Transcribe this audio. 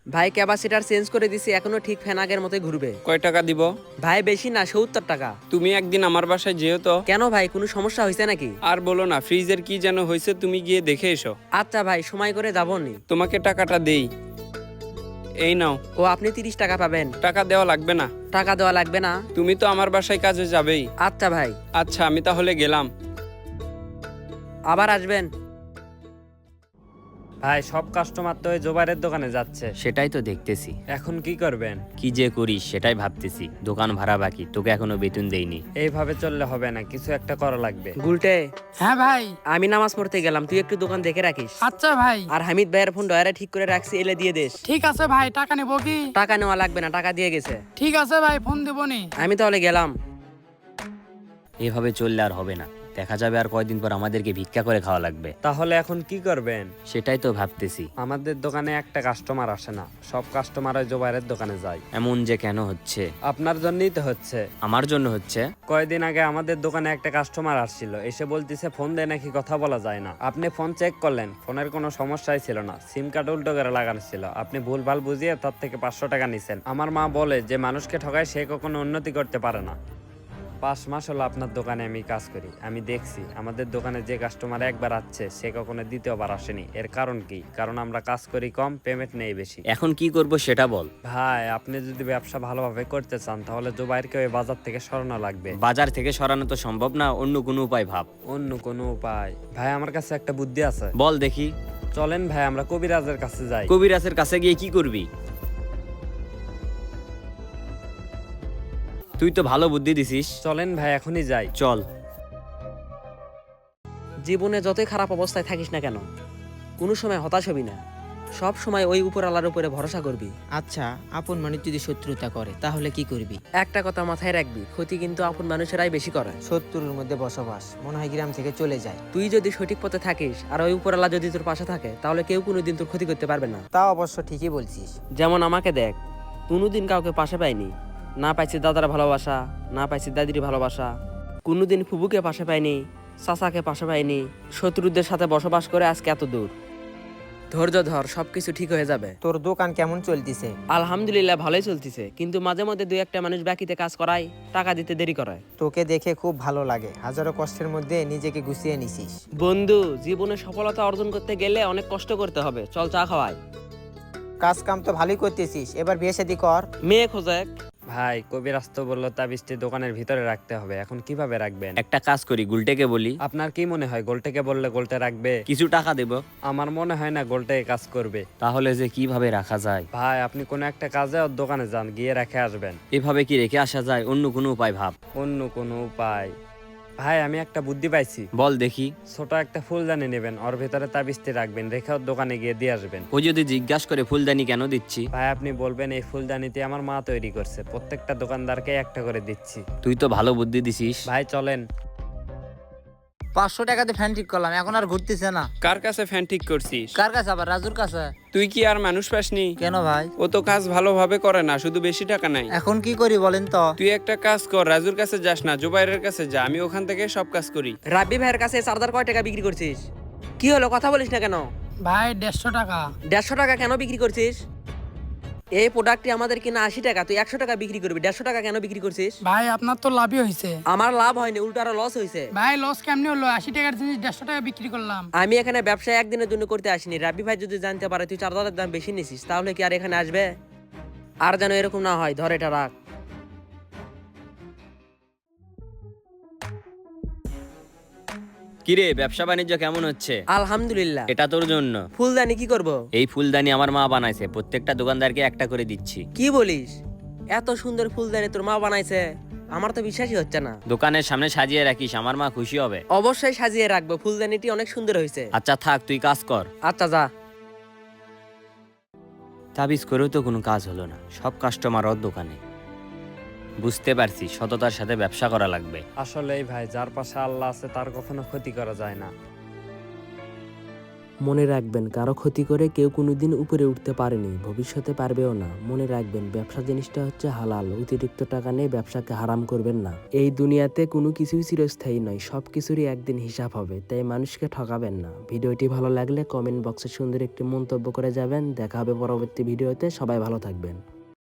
ভাই capacitor change করে দিছি, এখনো ঠিক ফ্যান আগের মতোই ঘুরবে। কয় টাকা দিব? ভাই বেশি না, 70 টাকা। তুমি একদিন আমার বাসায় যেও তো। কেন ভাই, কোনো সমস্যা হয়েছে নাকি? আর বলো না, ফ্রিজের কি যেন হয়েছে, তুমি গিয়ে দেখে এসো। আচ্ছা ভাই, সময় করে যাবনি। তোমাকে টাকাটা দেই, এই নাও। ও, আপনি 30 টাকা পাবেন। টাকা দেওয়া লাগবে না। টাকা দেওয়া লাগবে না? তুমি তো আমার বাসায় কাজে যাবেই। আচ্ছা ভাই। আচ্ছা, আমি তাহলে গেলাম। আবার আসবেন। ভাই সব কাস্টমার তো ওই জোবাইরের দোকানে যাচ্ছে, সেটাই তো দেখতেছি। এখন কি করবেন? কি যে করিস সেটাই ভাবতেছি। দোকান ভাড়া বাকি, তোকে এখনো বেতন দেইনি। এইভাবে চললে হবে না, কিছু একটা করা লাগবে। গুলটে, হ্যাঁ ভাই। আমি নামাজ পড়তে গেলাম, তুই একটু দোকান দেখে রাখিস। আচ্ছা ভাই। আর হামিদ ভাইয়ের ফোন ডয়ারে ঠিক করে রাখছি, এলে দিয়ে দেস। ঠিক আছে ভাই, টাকা নেবো কি? টাকা নেওয়া লাগবে না, টাকা দিয়ে গেছে। ঠিক আছে ভাই, ফোন দেবো নি। আমি তাহলে গেলাম। এভাবে চললে আর হবে না, দেখা যাবে আর কয়দিন পর আমাদেরকে ভিক্ষা করে খাওয়া লাগবে। তাহলে এখন কি করবেন? সেটাই তো ভাবতেছি। আমাদের দোকানে একটা কাস্টমার আসে না, সব কাস্টমার ওই জোবাইরের দোকানে যায়। এমন যে কেন হচ্ছে? আপনার জন্যই তো হচ্ছে। আমার জন্য হচ্ছে? কয়েকদিন আগে আমাদের দোকানে একটা কাস্টমার আসছিল, এসে বলতেছে ফোন দেয় নাকি কথা বলা যায় না। আপনি ফোন চেক করলেন, ফোনের কোনো সমস্যাই ছিল না, সিম কার্ড উল্টো করে লাগানো ছিল। আপনি ভুলভাল বুঝিয়ে তার থেকে 500 টাকা নিছেন। আমার মা বলে যে মানুষকে ঠকায় সে কখনো উন্নতি করতে পারে না। 5 মাস হলো আপনার দোকানে আমি কাজ করি, আমি দেখছি আমাদের দোকানে যে কাস্টমার একবার আসছে সে কখনো দ্বিতীয়বার আসেনি। এর কারণ কি? কারণ আমরা কাজ করি কম, পেমেন্ট নেই বেশি। এখন কি করব সেটা বল। ভাই আপনি যদি ব্যবসা ভালোভাবে করতে চান তাহলে জোবাইরকে ওই বাজার থেকে সরানো লাগবে। বাজার থেকে সরানো তো সম্ভব না, অন্য কোনো উপায় ভাব। অন্য কোনো উপায়? ভাই আমার কাছে একটা বুদ্ধি আছে। বল দেখি। চলেন ভাই আমরা কবিরাজের কাছে যাই। কবিরাজের কাছে গিয়ে কি করবি? তুই তো ভালো বুদ্ধি দিছিস। চলেন ভাই এখনই যাই। চল। জীবনে যতই খারাপ অবস্থায় থাকিস না কেন, কোনো সময় হতাশ হবি না। সব সময় ওই উপর আল্লাহর উপরে ভরসা করবি। আচ্ছা, আপন মানুষ যদি শত্রুতা করে তাহলে কি করবি? একটা কথা মাথায় রাখবি, ক্ষতি কিন্তু আপন মানুষেরাই বেশি করে। শত্রুর মধ্যে বসবাস, মনে হয় গ্রাম থেকে চলে যায়। তুই যদি সঠিক পথে থাকিস আর ওই উপর আল্লাহ যদি তোর পাশে থাকে, তাহলে কেউ কোনোদিন তোর ক্ষতি করতে পারবে না। তা অবশ্য ঠিকই বলছিস। যেমন আমাকে দেখ, কোনোদিন কাউকে পাশে পাইনি, না পাইছি দাদার ভালোবাসা, না পাইছি দাদির ভালোবাসা, কোনোদিন ফুবুকে পাশে পাইনি, চাচাকে পাশে পাইনি। শত্রুদের সাথে বসবাস করে আজকে এত দূর। ধৈর্য ধর, সবকিছু ঠিক হয়ে যাবে। তোর দোকান কেমন চলতিছে? আলহামদুলিল্লাহ ভালোই চলতেছে, কিন্তু মাঝে মধ্যে দুই একটা মানুষ বাকিতে কাজ করায়, টাকা দিতে দেরি করায়। তোকে দেখে খুব ভালো লাগে, হাজারো কষ্টের মধ্যে নিজেকে গুছিয়ে নিছিস। বন্ধু, জীবনে সফলতা অর্জন করতে গেলে অনেক কষ্ট করতে হবে। চল চা খাওয়াই। কাজ কাম তো ভালোই করতেছিস, এবার বিয়ে শাদী কর। মেয়ে খোঁজে। ভাই কবিরাজ তো বললো তাবিজটি দোকানের ভিতরে রাখতে হবে, এখন কিভাবে রাখবেন? একটা কাজ করি, গুলটেকে বলি। আপনার কি মনে হয় গোলটাকে বললে গোলটা রাখবে? কিছু টাকা দেব। আমার মনে হয় না গোলটাকে কাজ করবে। তাহলে যে কিভাবে রাখা যায়? ভাই আপনি কোনো একটা কাজে ওর দোকানে যান, গিয়ে রেখে আসবেন। এভাবে কি রেখে আসা যায়? অন্য কোনো উপায় ভাব। অন্য কোনো উপায়? ভাই আমি একটা বুদ্ধি পাইছি। বল দেখি। ছোট একটা ফুলদানি নেবেন, ওর ভিতরে তাবিজটি রাখবেন, রেখে ওর দোকানে গিয়ে দিয়ে আসবেন। ও যদি জিজ্ঞাসা করে ফুলদানি কেন দিচ্ছি, ভাই আপনি বলবেন এই ফুলদানিটি আমার মা তৈরি করছে, প্রত্যেকটা দোকানদারকে একটা করে দিচ্ছি। তুই তো ভালো বুদ্ধি দিছিস। ভাই চলেন। 500 টাকাতে ফ্যান ঠিক করলাম, এখন আর ঘুরতেছে না। কার কাছে ফ্যান ঠিক করছিস? কার কাছে? আবার রাজুর কাছে। তুই কি আর মানুষ পাসনি? কেন ভাই? ও তো কাজ ভালোভাবে করে না, শুধু বেশি টাকা নাই। এখন কি করি বলেন তো? তুই একটা কাজ কর, রাজুর কাছে যাস না, জুবাইরের কাছে যা, আমি ওখান থেকে সব কাজ করি। রাব্বি ভাইয়ের কাছে চার্জার কয় টাকা বিক্রি করছিস? কি হলো, কথা বলিস না কেন? ভাই 150 টাকা। 150 টাকা কেন বিক্রি করছিস? এই প্রোডাক্টটি আমাদের কিনা 80 টাকা, তুই 100 টাকা বিক্রি করবি, 150 টাকা কেন বিক্রি করছিস? ভাই আপনার তো লাভই হয়েছে। আমার লাভ হয়নি, উল্টো আরো লস হয়েছে। ভাই লস কেমনি হলো? 80 টাকার জিনিস 150 টাকা বিক্রি করলাম। আমি এখানে ব্যবসা একদিনের জন্য করতে আসিনি। রাব্বি ভাই যদি জানতে পারে তুই চার্জারের দাম বেশি নিছিস, তাহলে কি আর এখানে আসবে? আর যেন এরকম না হয়, ধর এটা রাখ। কিরে, ব্যবসা বাণিজ্য কেমন হচ্ছে? আলহামদুলিল্লাহ। এটা তোর জন্য। ফুলদানি কি করব? এই ফুলদানি আমার মা বানাইছে, প্রত্যেকটা দোকানদারকে একটা করে দিচ্ছি। কি বলিস? এত সুন্দর ফুলদানি তোর মা বানাইছে? আমার তো বিশ্বাসই হচ্ছে না। দোকানের সামনে সাজিয়ে রাখিস, আমার মা খুশি হবে। অবশ্যই সাজিয়ে রাখবো, ফুলদানিটি অনেক সুন্দর হয়েছে। আচ্ছা থাক, তুই কাজ কর। আচ্ছা যা। তাবিজ করেও তো কোনো কাজ হলো না, সব কাস্টমার ওর দোকানে। বুঝতে পারছি সততার সাথে ব্যবসা করা লাগবে। আসলেই ভাই যার পাশে আল্লাহ আছে তার কখনো ক্ষতি করা যায় না। মনে রাখবেন কারো ক্ষতি করে কেউ কোনোদিন উপরে উঠতে পারেনি, ভবিষ্যতে পারবেও না। মনে রাখবেন ব্যবসা জিনিসটা হচ্ছে হালাল, অতিরিক্ত টাকা নিয়ে ব্যবসাকে হারাম করবেন না। এই দুনিয়াতে কোনো কিছুই চিরস্থায়ী নয়, সব কিছুরই একদিন হিসাব হবে, তাই মানুষকে ঠকাবেন না। ভিডিওটি ভালো লাগলে কমেন্ট বক্সে সুন্দর একটি মন্তব্য করে যাবেন। দেখা হবে পরবর্তী ভিডিওতে, সবাই ভালো থাকবেন।